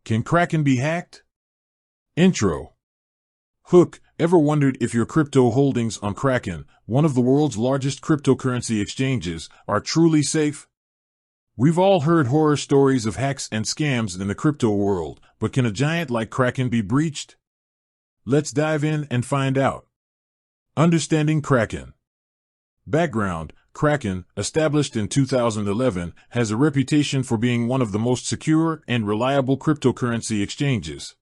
Can Kraken be hacked? Intro. Hook, ever wondered if your crypto holdings on Kraken, one of the world's largest cryptocurrency exchanges, are truly safe? We've all heard horror stories of hacks and scams in the crypto world, but can a giant like Kraken be breached? Let's dive in and find out. Understanding Kraken. Background: Kraken, established in 2011, has a reputation for being one of the most secure and reliable cryptocurrency exchanges.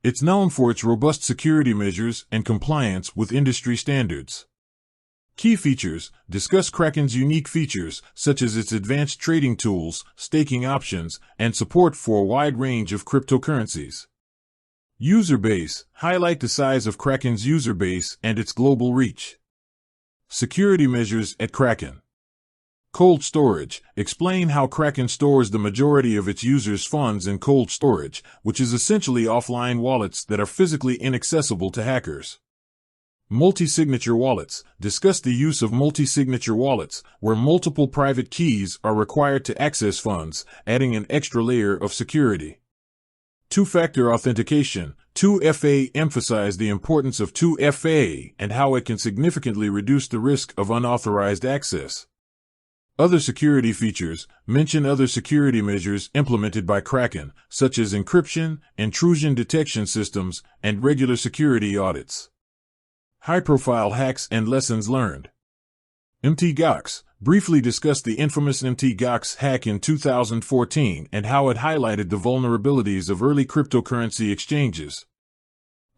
It's known for its robust security measures and compliance with industry standards. Key features: discuss Kraken's unique features, such as its advanced trading tools, staking options, and support for a wide range of cryptocurrencies. User base: highlight the size of Kraken's user base and its global reach. Security measures at Kraken. Cold storage: explain how Kraken stores the majority of its users' funds in cold storage, which is essentially offline wallets that are physically inaccessible to hackers. Multi-signature wallets: discuss the use of multi-signature wallets, where multiple private keys are required to access funds, adding an extra layer of security. Two-factor authentication: 2FA, emphasize the importance of 2FA and how it can significantly reduce the risk of unauthorized access. Other security features: mention other security measures implemented by Kraken, such as encryption, intrusion detection systems, and regular security audits. High-profile hacks and lessons learned. Nuggs, briefly discuss the infamous Nuggs hack in 2014 and how it highlighted the vulnerabilities of early cryptocurrency exchanges.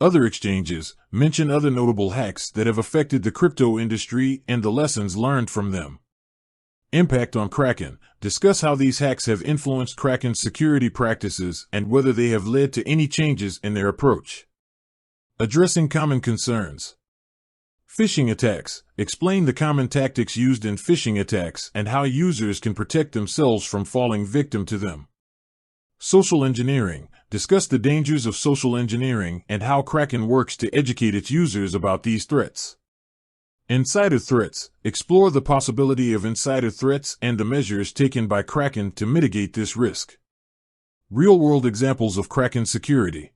Other exchanges: mention other notable hacks that have affected the crypto industry and the lessons learned from them. Impact on Kraken: discuss how these hacks have influenced Kraken's security practices and whether they have led to any changes in their approach. Addressing common concerns. Phishing attacks: explain the common tactics used in phishing attacks and how users can protect themselves from falling victim to them. Social engineering: discuss the dangers of social engineering and how Kraken works to educate its users about these threats. Insider threats: explore the possibility of insider threats and the measures taken by Kraken to mitigate this risk. Real-world examples of Kraken security.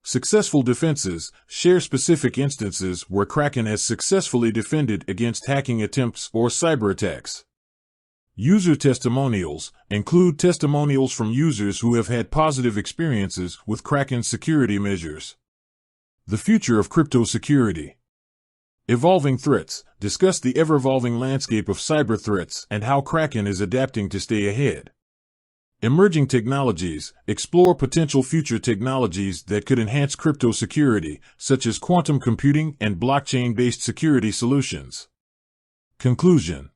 Successful defenses: share specific instances where Kraken has successfully defended against hacking attempts or cyber attacks. User testimonials: include testimonials from users who have had positive experiences with Kraken's security measures. The future of crypto security. Evolving threats: discuss the ever-evolving landscape of cyber threats and how Kraken is adapting to stay ahead. Emerging technologies: explore potential future technologies that could enhance crypto security, such as quantum computing and blockchain-based security solutions. Conclusion.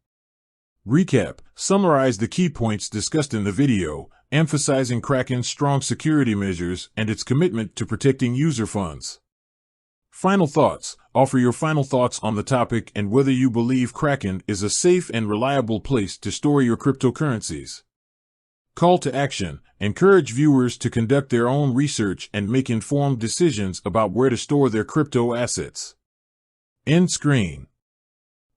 Recap: summarize the key points discussed in the video, emphasizing Kraken's strong security measures and its commitment to protecting user funds. Final thoughts: offer your final thoughts on the topic and whether you believe Kraken is a safe and reliable place to store your cryptocurrencies. Call to action: encourage viewers to conduct their own research and make informed decisions about where to store their crypto assets. End screen.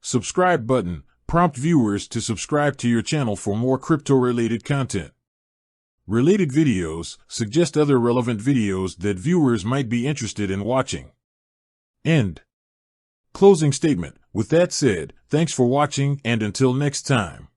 Subscribe button: prompt viewers to subscribe to your channel for more crypto-related content. Related videos: suggest other relevant videos that viewers might be interested in watching. End. Closing statement: with that said, thanks for watching and until next time.